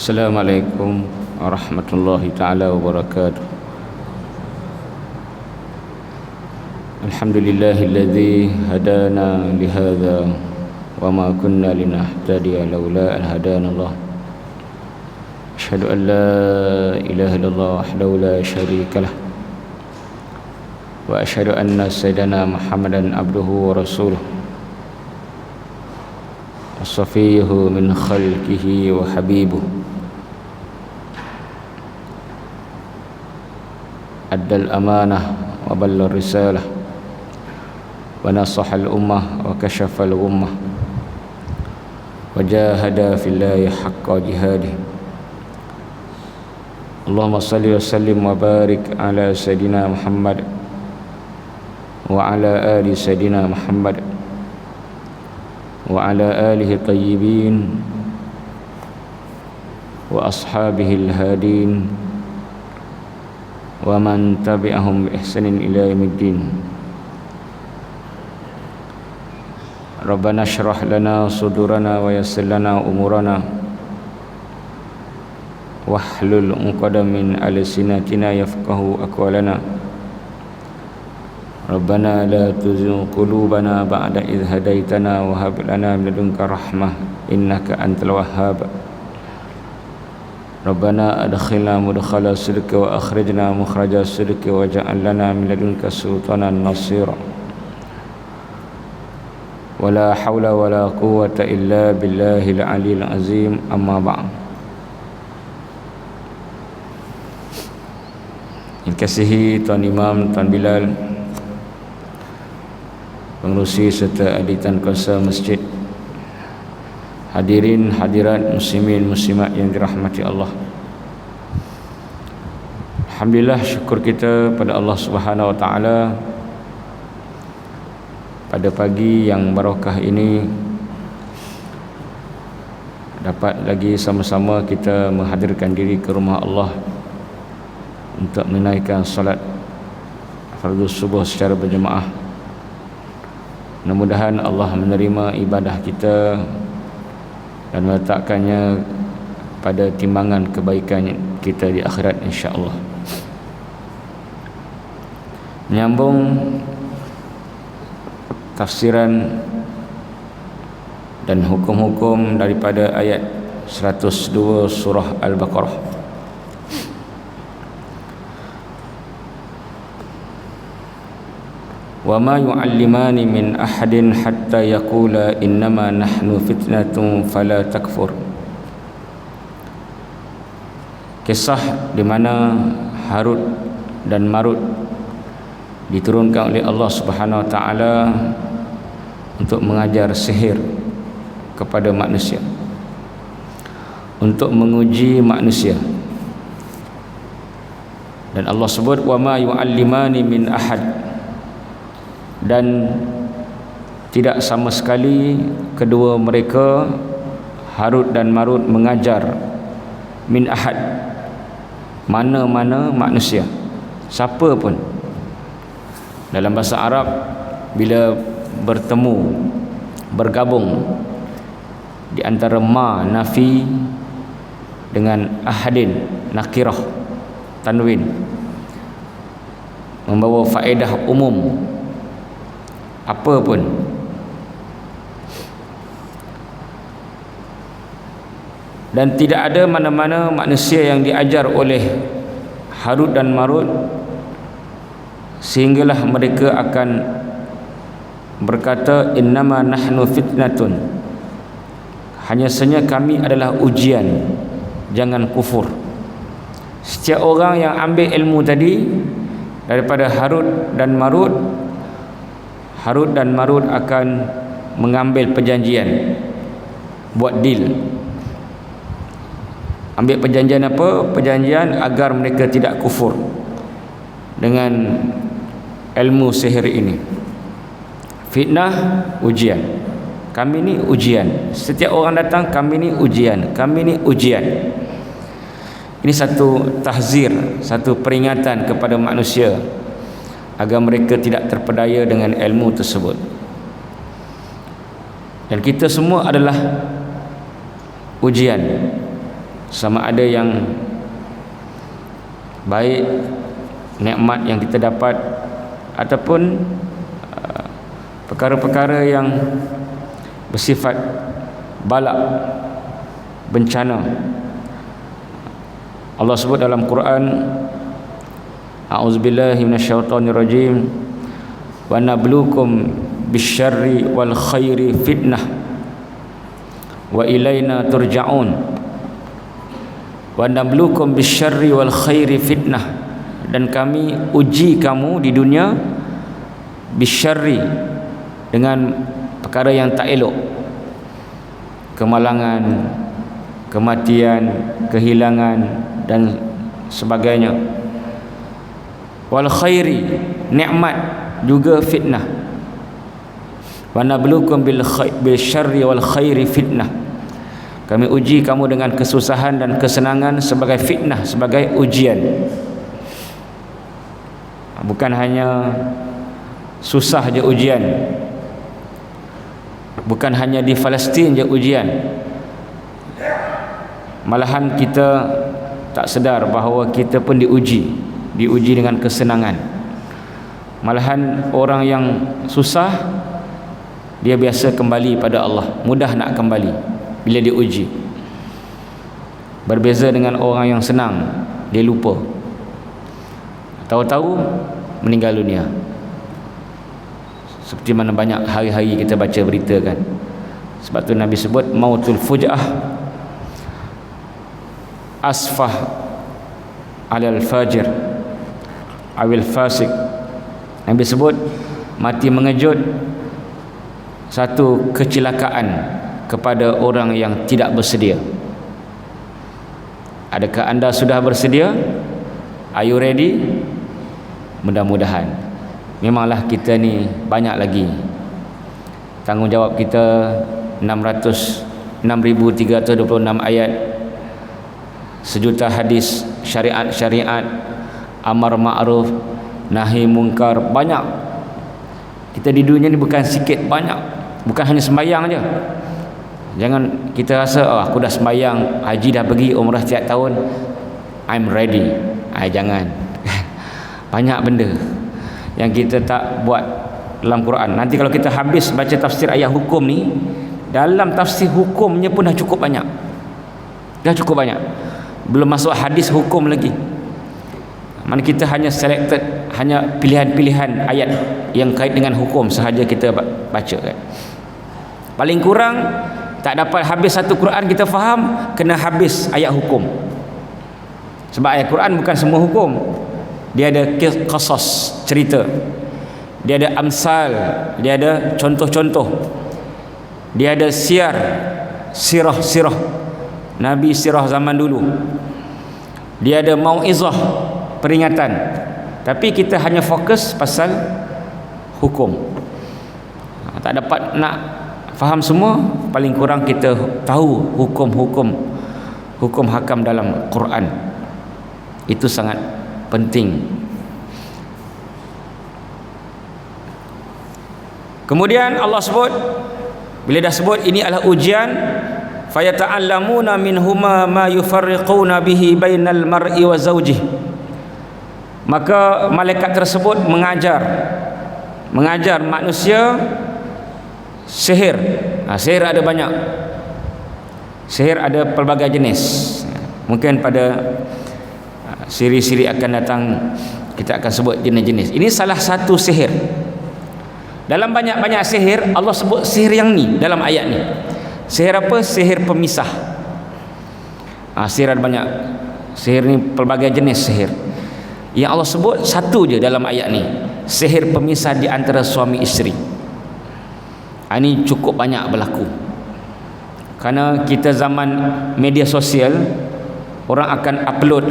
Assalamualaikum warahmatullahi ta'ala wabarakatuh. Alhamdulillahilladzi hadana lihadza wa ma kunna linahtadiya laula an hadanallah. Asyhadu an la ilaha illallah wahdahu la syarikalah wa asyhadu anna sayyidana Muhammadan abduhu wa rasuluh as-safiyyu min khalqihi wa habibuh. Addal amanah wa ballar risalah wa nasahal ummah wa kashafal ummah wa jahada fillahi haqqa jihadih. Allahumma salli wa sallim wa barik ala sayyidina Muhammad wa ala ali sayyidina Muhammad wa ala alihi tayyibin wa ashabihi al-hadin wa man tabi'ahum bi ihsanin ila yaumiddin. Rabbana shrah lana sudurana wa yassir lana umurana wahlul 'uqdatam min alsinatina yafqahu aqwalana. Rabbana la tuzigh qulubana ba'da idh hadaitana wa hab lana min ladunka rahmah innaka antal wahhab. Rabbana adkhilna mudkhala sidqi wa akhrijna mukhraja sidqi waj'al lana min ladunka sultanan nasira. Wala haula wala quwwata illa billahil aliyil azim. Amma ba'd. Yang kasihi Tuan Imam, Tuan Bilal, pengerusi serta editan kuasa masjid, hadirin hadirat muslimin muslimat yang dirahmati Allah. Alhamdulillah, syukur kita pada Allah Subhanahu wa taala pada pagi yang barakah ini dapat lagi sama-sama kita menghadirkan diri ke rumah Allah untuk menunaikan solat fardu subuh secara berjemaah. Mudah-mudahan Allah menerima ibadah kita dan meletakkannya pada timbangan kebaikan kita di akhirat, insya-Allah. Menyambung tafsiran dan hukum-hukum daripada ayat 102 surah Al-Baqarah. Wa ma yu'allimani min ahadin hatta yaqula innama nahnu fitnatun fala takfur. Kisah di mana Harut dan Marut diturunkan oleh Allah Subhanahu wa taala untuk mengajar sihir kepada manusia, untuk menguji manusia. Dan Allah sebut wa ma yu'allimani min ahad, dan tidak sama sekali kedua mereka Harut dan Marut mengajar min ahad, mana-mana manusia, siapa pun. Dalam bahasa Arab, bila bertemu, bergabung di antara ma nafi dengan ahadin nakirah tanwin, membawa faedah umum, apa pun. Dan tidak ada mana-mana manusia yang diajar oleh Harut dan Marut sehinggalah mereka akan berkata innama nahnu fitnatun, hanya saja kami adalah ujian, jangan kufur. Setiap orang yang ambil ilmu tadi daripada Harut dan Marut, Harut dan Marut akan mengambil perjanjian, buat deal. Ambil perjanjian apa? Perjanjian agar mereka tidak kufur dengan ilmu sihir ini. Fitnah, ujian. Kami ni ujian. Setiap orang datang, kami ni ujian, kami ni ujian. Ini satu tahzir, satu peringatan kepada manusia agar mereka tidak terpedaya dengan ilmu tersebut. Dan kita semua adalah ujian. sama ada yang baik nikmat yang kita dapat ataupun perkara-perkara yang bersifat balak, bencana. Allah sebut dalam Quran, a'udzubillahi minasyaitonirrajim, wa nabluukum bisyarri wal khairi fitnah wa ilaina turja'un. Wa nabluukum bisyarri wal khairi fitnah, dan kami uji kamu di dunia bisyarri, dengan perkara yang tak elok, kemalangan, kematian, kehilangan dan sebagainya. Wal khairi, nikmat juga fitnah. Wa nabluukum bil syarri wal khairi fitnah, kami uji kamu dengan kesusahan dan kesenangan sebagai fitnah, sebagai ujian. Bukan hanya susah je ujian, bukan hanya di Palestin je ujian, malahan kita tak sedar bahawa kita pun diuji dengan kesenangan. Malahan orang yang susah, dia biasa kembali pada Allah, mudah nak kembali bila diuji. Berbeza dengan orang yang senang, dia lupa, tahu-tahu meninggal dunia. Seperti mana banyak hari-hari kita baca berita kan. Sebab tu Nabi sebut mautul fuj'ah asfah alal fajir awil fasik. Nabi sebut mati mengejut satu kecelakaan kepada orang yang tidak bersedia. Adakah anda sudah bersedia? Are you ready? Mudah-mudahan. Memanglah kita ni banyak lagi tanggungjawab kita. 6,326 ayat, sejuta hadis, syariat-syariat, amar ma'ruf, nahi mungkar, banyak. Kita di dunia ni bukan sikit, banyak. Bukan hanya sembahyang je. Jangan kita rasa aku dah sembahyang, haji dah pergi, umrah tiap tahun, I'm ready. Jangan. Banyak benda yang kita tak buat dalam Quran. Nanti kalau kita habis baca tafsir ayat hukum ni, dalam tafsir hukumnya pun dah cukup banyak. Belum masuk hadis hukum lagi. Mana kita hanya selected, hanya pilihan-pilihan ayat yang kait dengan hukum sahaja kita baca kan. Paling kurang tak dapat habis satu Quran kita faham, kena habis ayat hukum. Sebab ayat Quran bukan semua hukum. Dia ada qasas, cerita. Dia ada amsal, dia ada contoh-contoh. Dia ada sirah Nabi, sirah zaman dulu. Dia ada mau'izah, peringatan. Tapi kita hanya fokus pasal hukum. Tak dapat nak faham semua, paling kurang kita tahu hukum hakam dalam Quran. Itu sangat penting. Kemudian Allah sebut, bila dah sebut ini adalah ujian, fayata'allamuna minhuma ma yufarriquna bihi bainal mar'i wa zawjih, maka malaikat tersebut mengajar manusia sihir. Sihir ada banyak. Sihir ada pelbagai jenis. Mungkin pada siri-siri akan datang kita akan sebut jenis-jenis. Ini salah satu sihir. Dalam banyak-banyak sihir, Allah sebut sihir yang ni dalam ayat ni. Sihir apa? Sihir pemisah. Sihir ada banyak. Sihir ni pelbagai jenis sihir. Yang Allah sebut satu je dalam ayat ni, sihir pemisah di antara suami isteri. Ini cukup banyak berlaku. Kerana kita zaman media sosial, orang akan upload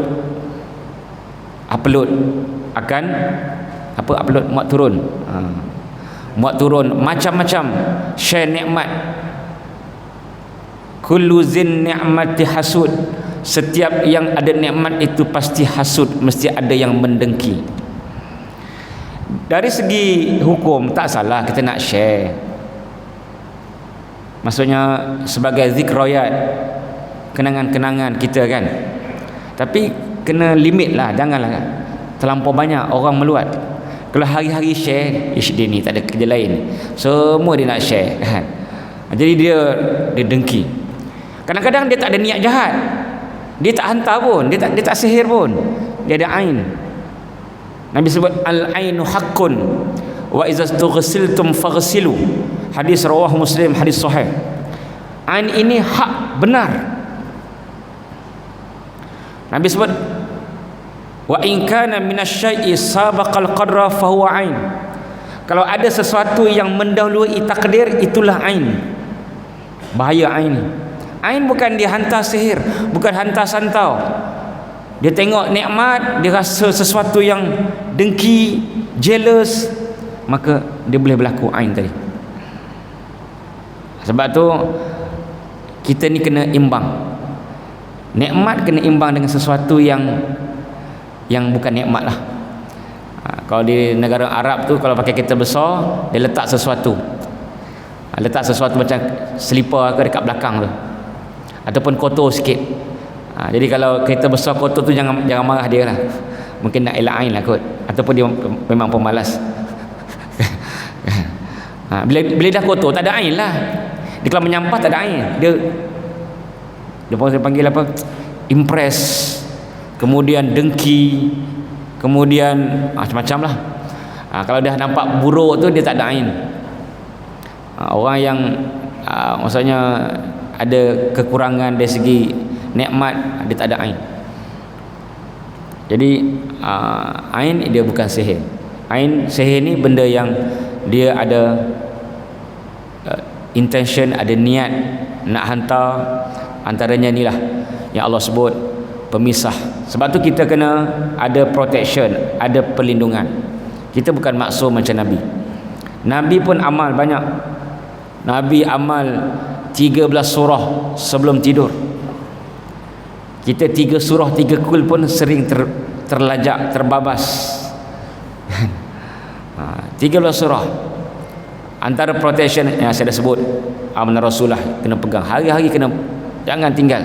muat turun macam-macam, share nikmat. Kullu zin ni'mati hasud, setiap yang ada nikmat itu pasti hasud, mesti ada yang mendengki. Dari segi hukum tak salah kita nak share, maksudnya sebagai zikrayat, kenangan-kenangan kita kan. Tapi kena limit lah, janganlah terlampau banyak orang meluat. Kalau hari-hari share, dia ni tak ada kerja lain, semua dia nak share kan. Jadi dia dengki. Kadang-kadang dia tak ada niat jahat, dia tak hantar pun, dia tak sihir pun, dia ada ain. Nabi sebut al-ainu haqqun wa idza tughsiltum faghsilu. Hadis rawah Muslim, hadis sahih. Ain ini hak, benar. Nabi sebut wa in kana minasyai'i sabaqal qadra fa huwa ain. Kalau ada sesuatu yang mendahului takdir, itulah ain. Bahaya ain. Ain bukan dia hantar sihir, bukan hantar santau. Dia tengok nikmat, dia rasa sesuatu yang dengki, jealous, maka dia boleh berlaku ain tadi. Sebab tu kita ni kena imbang. Nikmat kena imbang dengan sesuatu yang bukan nikmat lah. Kalau di negara Arab tu, kalau pakai kereta besar, dia letak sesuatu, macam selipar ke dekat belakang tu, ataupun kotor sikit. Jadi kalau kereta besar kotor tu, jangan marah dia lah, mungkin nak elak ain lah kot, ataupun dia memang pemalas. Bila dah kotor tak ada ain lah. Dia kalau menyampah tak ada ain, dia panggil apa, impress, kemudian dengki, kemudian macam-macam lah. Kalau dah nampak buruk tu, dia tak ada ain. Orang yang maksudnya ada kekurangan dari segi nikmat, dia tak ada ain. Jadi ain dia bukan sihir. Ain, sihir ni benda yang dia ada intention, ada niat nak hantar. Antaranya ni lah yang Allah sebut pemisah. Sebab tu kita kena ada protection, ada perlindungan. Kita bukan maksum macam Nabi. Nabi pun amal banyak. Nabi amal 13 surah sebelum tidur. Kita 3 surah 3 kul pun sering terlajak, terbabas. 13 surah. Antara protection yang saya dah sebut, amanah Rasulullah kena pegang. Hari-hari kena, jangan tinggal.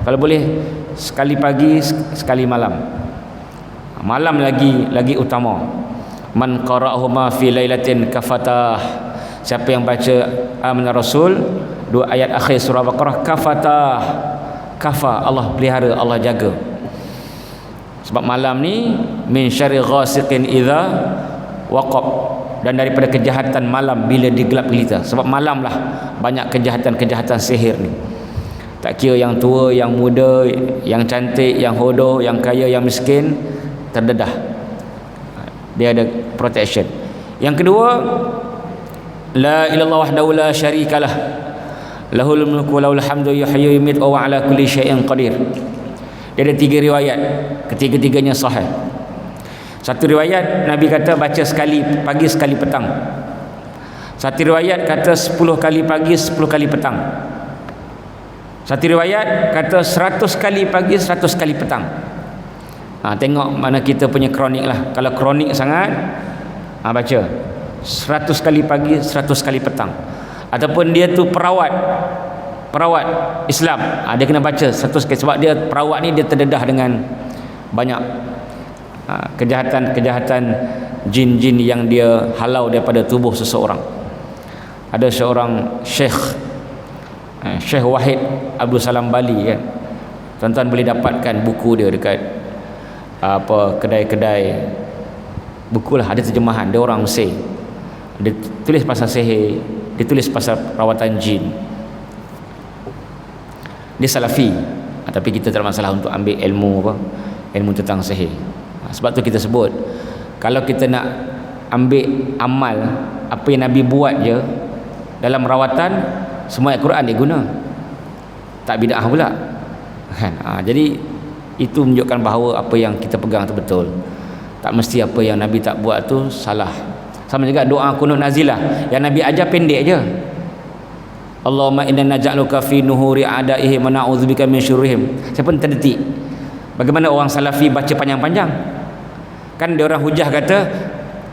Kalau boleh sekali pagi, sekali malam. Malam lagi utama. Man qara'ahuma fi lailatin kafatah. Siapa yang baca amanah Rasul, 2 ayat akhir surah Baqarah, kafatah. Kafa, Allah pelihara, Allah jaga. Sebab malam ni min syarri ghasiqin idza waqab, dan daripada kejahatan malam bila digelap gelita. Sebab malam lah banyak kejahatan-kejahatan sihir ni. Tak kira yang tua, yang muda, yang cantik, yang hodoh, yang kaya, yang miskin, terdedah. Dia ada protection. Yang kedua, la ilallah wahdahu la syarikalah, lahul mulku wa lahul hamdu yuhyi wa yumiitu wa ala kulli syai'in qadir. Dia ada 3 riwayat, ketiga-tiganya sahih. Satu riwayat Nabi kata baca sekali pagi, sekali petang. Satu riwayat kata 10 kali pagi, 10 kali petang. Satu riwayat kata 100 kali pagi, 100 kali petang. Tengok mana kita punya kronik lah. Kalau kronik sangat, baca 100 kali pagi, 100 kali petang. Ataupun dia tu perawat Islam, dia kena baca 100 kali. Sebab dia perawat ni, dia terdedah dengan banyak kejahatan jin-jin yang dia halau daripada tubuh seseorang. Ada seorang Syekh Wahid Abdul Salam Bali kan. Tuan-tuan boleh dapatkan buku dia dekat kedai-kedai buku lah, ada terjemahan. Dia orang Mesir, dia tulis pasal sihir, dia tulis pasal perawatan jin. Dia Salafi, tapi kita tak ada masalah untuk ambil ilmu tentang sihir. Sebab tu kita sebut, kalau kita nak ambil amal apa yang Nabi buat je dalam rawatan, semua ayat Quran dia guna, tak bid'ah pula kan. Jadi itu menunjukkan bahawa apa yang kita pegang tu betul. Tak mesti apa yang Nabi tak buat tu salah. Sama juga doa kunut nazilah yang Nabi ajar pendek je. Allahumma inna naj'aluka fi nuhuri a'daihim wa na'udzubika min syurrihim. Saya pun terdetik, bagaimana orang Salafi baca panjang-panjang. Kan dia orang hujah kata,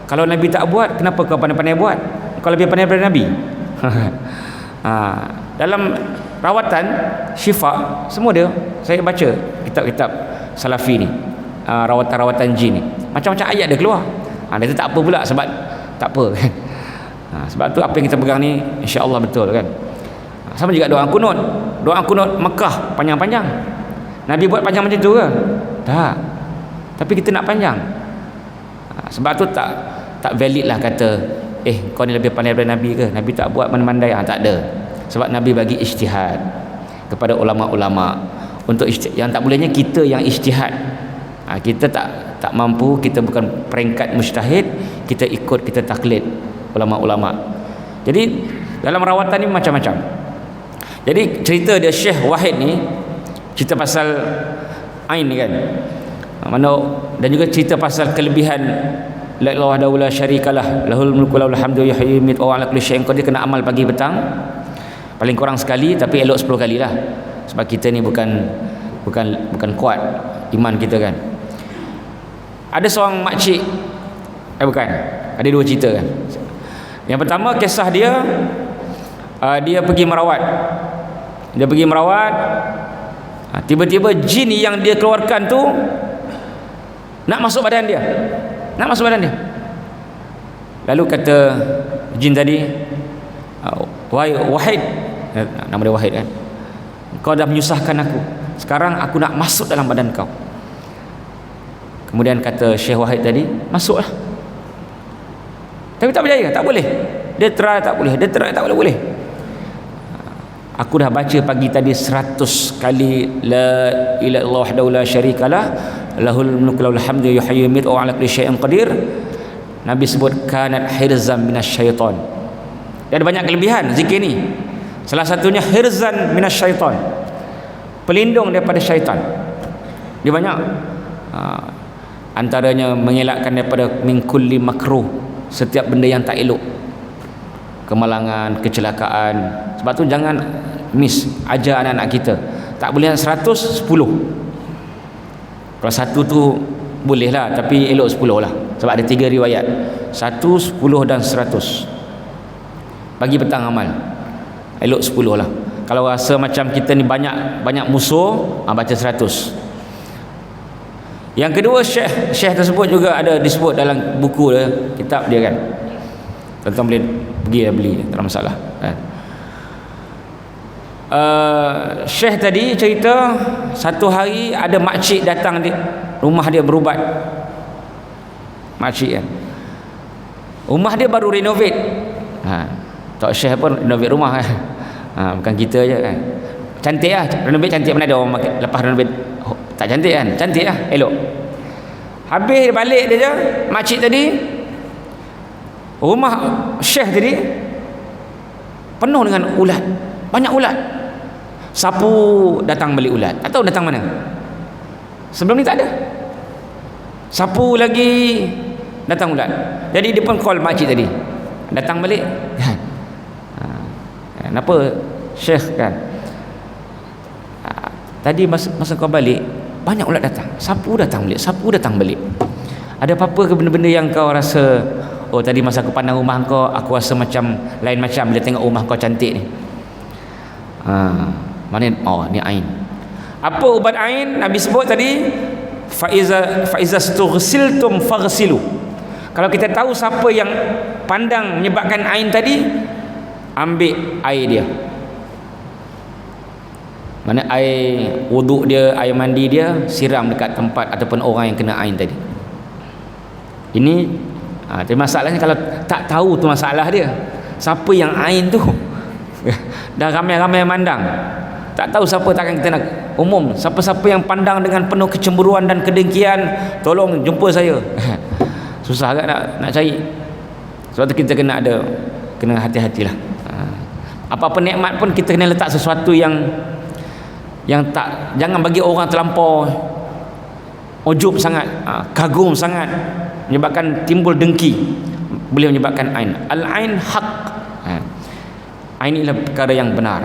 kalau Nabi tak buat, kenapa kau pandai-pandai buat? Kau lebih pandai daripada Nabi. Dalam rawatan, syifa, semua dia. Saya baca kitab-kitab salafi ni, rawatan-rawatan jin ni, macam-macam ayat dia keluar. Dia tak apa pula, sebab tak apa kan. Sebab tu apa yang kita pegang ni insya-Allah betul kan. Sama juga doa kunut. Doa kunut Mekah panjang-panjang. Nabi buat panjang macam tu ke? Tak. Tapi kita nak panjang. Sebab tu tak valid lah kata kau ni lebih pandai daripada Nabi ke? Nabi tak buat mandai-mandai. Tak ada. Sebab Nabi bagi ijtihad kepada ulama-ulama. Untuk yang tak bolehnya kita yang ijtihad. Kita tak mampu, kita bukan peringkat mujtahid, kita ikut, kita taklid ulama-ulama. Jadi dalam rawatan ni macam-macam. Jadi cerita dia Syekh Wahid ni, cerita pasal ain ni kan, dan juga cerita pasal kelebihan la ilaha illallah la syarikalah lahul mulku lahul hamdu yuhyi yumiitu wa ala kulli syai'in qadir. Kena amal pagi petang paling kurang sekali, tapi elok 10 kali lah, sebab kita ni bukan kuat iman kita kan. Ada seorang makcik, bukan, ada dua cerita kan. Yang pertama kisah dia, dia pergi merawat. Tiba-tiba jin yang dia keluarkan tu nak masuk badan dia. Lalu kata jin tadi, wahai Wahid, nama dia Wahid kan, kau dah menyusahkan aku, sekarang aku nak masuk dalam badan kau. Kemudian kata Syekh Wahid tadi, masuklah. Tapi tak berjaya, tak boleh. Dia try tak boleh, boleh. Aku dah baca pagi tadi 100 kali la ilaha illallah wahdahu la syarikalah lahul mulku lahul hamdu yuhyi yumiitu wa ala kulli syai'in qadir. Nabi sebut kanat hirzan minasyaitan. Dia ada banyak kelebihan zikir ni. Salah satunya hirzan minasyaitan, pelindung daripada syaitan. Dia banyak, antaranya mengelakkan daripada min kulli makruh, setiap benda yang tak elok, kemalangan, kecelakaan. Sebab tu jangan ajar anak-anak kita, tak boleh 100, 10. Kalau 1 tu boleh lah, tapi elok 10 lah, sebab ada 3 riwayat, 1, 10 dan 100. Pagi petang amal, elok 10 lah. Kalau rasa macam kita ni banyak musuh, baca 100. Yang kedua, syekh tersebut juga ada disebut dalam buku dia, kitab dia kan. Tuan-tuan boleh pergi dan beli, tak ada masalah kan. Syekh tadi cerita satu hari ada makcik datang di rumah dia berubat. Makcik kan, rumah dia baru renovate. Tak syekh pun renovate rumah kan. Bukan kita je kan. Cantik lah, renovate cantik. Mana ada orang lepas renovate tak cantik kan? Cantik lah, elok. Habis balik dia je, makcik tadi, rumah syekh tadi penuh dengan ulat, banyak ulat. Sapu datang balik ulat, tak tahu datang mana. Sebelum ni tak ada. Sapu lagi datang ulat. Jadi dia pun call makcik tadi, datang balik kan. Kenapa syekh kan, tadi masa kau balik banyak ulat datang, sapu datang balik. Ada apa-apa ke benda-benda yang kau rasa, tadi masa aku pandang rumah kau, aku rasa macam lain macam bila tengok rumah kau cantik ni. Mana? Ni ain. Apa ubat ain? Nabi sebut tadi, faiza stughsiltum faghsilu. Kalau kita tahu siapa yang pandang menyebabkan ain tadi, ambil air dia. Mana air wuduk dia, air mandi dia, siram dekat tempat ataupun orang yang kena ain tadi. Ini tapi masalahnya kalau tak tahu tu masalah dia. Siapa yang ain tu dah ramai-ramai mandang, tak tahu siapa, takkan kita nak umum. Siapa-siapa yang pandang dengan penuh kecemburuan dan kedengkian, tolong jumpa saya. Susah agak nak cari. Sebab tu kita kena hati-hatilah. Apa-apa nikmat pun kita kena letak sesuatu yang tak, jangan bagi orang terlampau ujub sangat, kagum sangat, menyebabkan timbul dengki, boleh menyebabkan ain. Al-ain haq. Ain inilah perkara yang benar.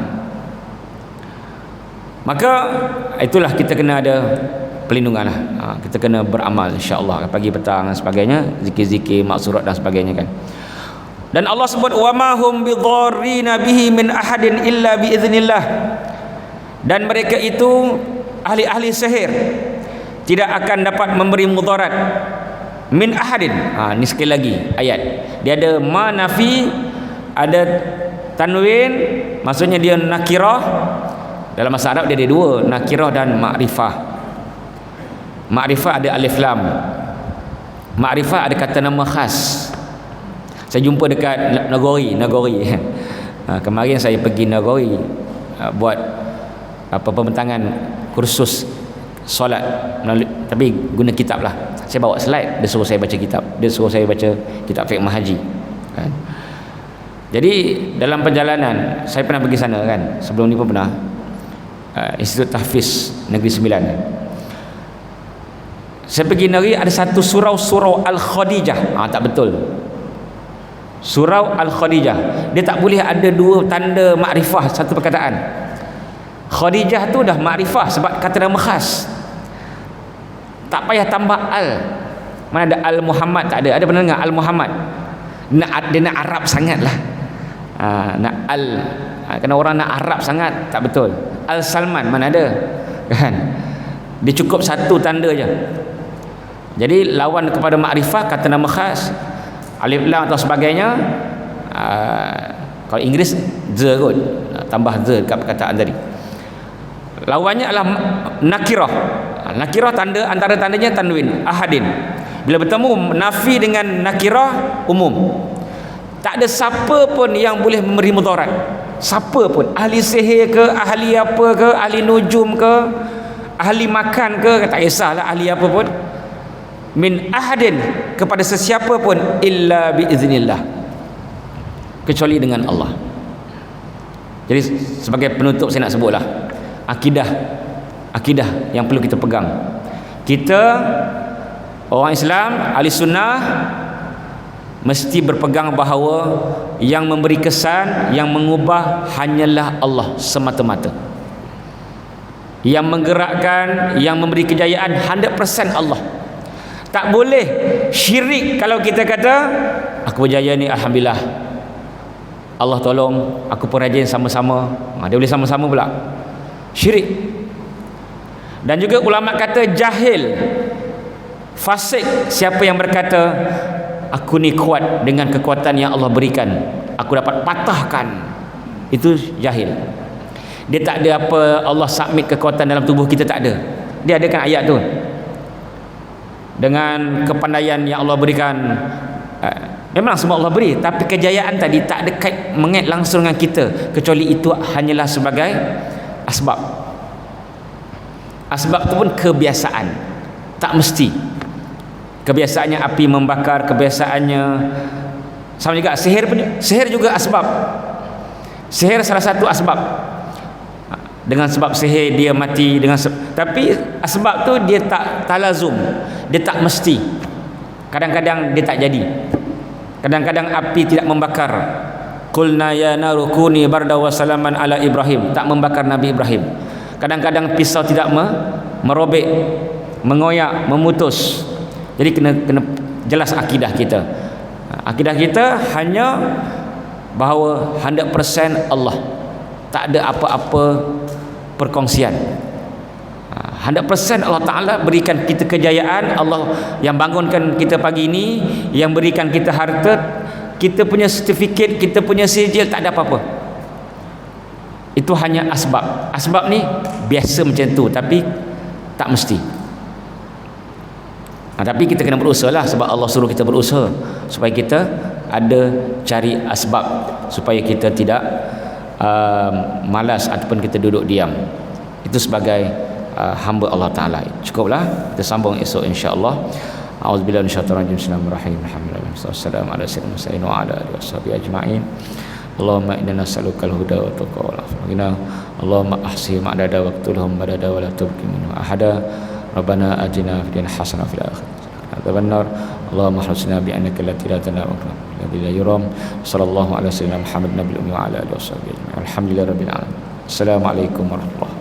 Maka itulah kita kena ada pelindungan lah. Kita kena beramal insya-Allah pagi petang dan sebagainya, zikir-zikir, maksurat dan sebagainya kan. Dan Allah sebut wa ma hum bidharrina bihi min ahadin illa biiznillah. Dan mereka itu ahli-ahli sihir tidak akan dapat memberi mudarat min ahadin. Ni sekali lagi ayat. Dia ada ma nafi, ada tanwin, maksudnya dia nakirah. Dalam bahasa Arab dia ada dua, nakirah dan ma'rifah. Ma'rifah ada alif lam. Ma'rifah ada kata nama khas. Saya jumpa dekat Nagori. Kemarin saya pergi Nagori buat pembentangan kursus solat tapi guna kitab lah. Saya bawa slide, dia suruh saya baca kitab, dia suruh saya baca kitab fiqh haji kan. Jadi dalam perjalanan saya pernah pergi sana kan, sebelum ni pun pernah Institut Tahfiz Negeri Sembilan. Saya pergi negeri, ada satu surau Al-Khadijah. Tak betul, surau Al-Khadijah dia tak boleh ada dua tanda makrifah satu perkataan. Khadijah tu dah makrifah sebab kata nama khas, tak payah tambah al. Mana ada al Muhammad, tak ada. Ada pernah dengar al Muhammad? Dia nak Arab sangat lah. Nak al, kena orang nak Arab sangat, tak betul. Al Salman mana ada kan, dia cukup satu tanda je. Jadi lawan kepada makrifah kata nama khas, alif lam atau sebagainya. Kalau Inggeris the kot, tambah the dekat perkataan tadi. Lawannya adalah nakirah. Nakirah tanda, antara tandanya tanwin, ahadin. Bila bertemu nafi dengan nakirah, umum. Tak ada siapa pun yang boleh memberi mudarat. Siapa pun, ahli sihir ke, ahli apa ke, ahli nujum ke, ahli makan ke, tak kisahlah ahli apa pun, min ahadin, kepada sesiapa pun, illa biiznillah, kecuali dengan Allah. Jadi sebagai penutup saya nak sebutlah akidah yang perlu kita pegang. Kita orang Islam ahli sunnah mesti berpegang bahawa yang memberi kesan, yang mengubah hanyalah Allah semata-mata. Yang menggerakkan, yang memberi kejayaan 100% Allah. Tak boleh syirik kalau kita kata aku berjaya ni alhamdulillah, Allah tolong, aku pun rajin sama-sama. Dia boleh sama-sama pula. Syirik. Dan juga ulama kata jahil, fasik siapa yang berkata aku ni kuat dengan kekuatan yang Allah berikan, aku dapat patahkan. Itu jahil. Dia tak ada apa Allah submit kekuatan dalam tubuh kita, tak ada. Dia adakan ayat tu, dengan kepandaian yang Allah berikan. Memang semua Allah beri, tapi kejayaan tadi tak ada kait mengait langsung dengan kita, kecuali itu hanyalah sebagai asbab. Asbab tu pun kebiasaan, tak mesti. Kebiasaannya api membakar, kebiasaannya sama juga sihir pun. Sihir juga asbab. Sihir salah satu asbab. Dengan sebab sihir dia mati, dengan tapi asbab tu dia tak talazum, dia tak mesti. Kadang-kadang dia tak jadi. Kadang-kadang api tidak membakar. Qulna ya naru kuni barda wa salaman ala Ibrahim, tak membakar Nabi Ibrahim. Kadang-kadang pisau tidak merobek, mengoyak, memutus. Jadi kena jelas akidah kita. Akidah kita hanya bahawa 100% Allah, tak ada apa-apa perkongsian. 100% Allah Ta'ala berikan kita kejayaan. Allah yang bangunkan kita pagi ini, yang berikan kita harta, kita punya sertifikat, kita punya sijil, tak ada apa-apa. Itu hanya asbab. Asbab ni biasa macam tu, tapi tak mesti. Tapi kita kena berusaha lah, sebab Allah suruh kita berusaha supaya kita ada cari asbab, supaya kita tidak malas ataupun kita duduk diam. Itu sebagai hamba Allah Ta'ala. Cukuplah, kita sambung esok insya-Allah. A'udzubillahi minasyaitonir rajim. Bismillahirrahmanirrahim. Alhamdulillah wassalamu ala sayyidina Muhammadin wa ala alihi washabihi ajma'in. Allahumma inna nas'alukal huda wa tuqa wal afiyah. Allahumma ahsi ma'dada waqtulhum badada wa la tubqi minhu ahada. Rabbana atina fid dunya hasanah wa fil akhirati hasanah. Allahumma husna bi annaka la tilatana wa la yuram. Sallallahu ala sayyidina Muhammad nabiyyi wa ala alihi washabihi ajma'in. Alhamdulillahirabbil alamin. Assalamualaikum warahmatullahi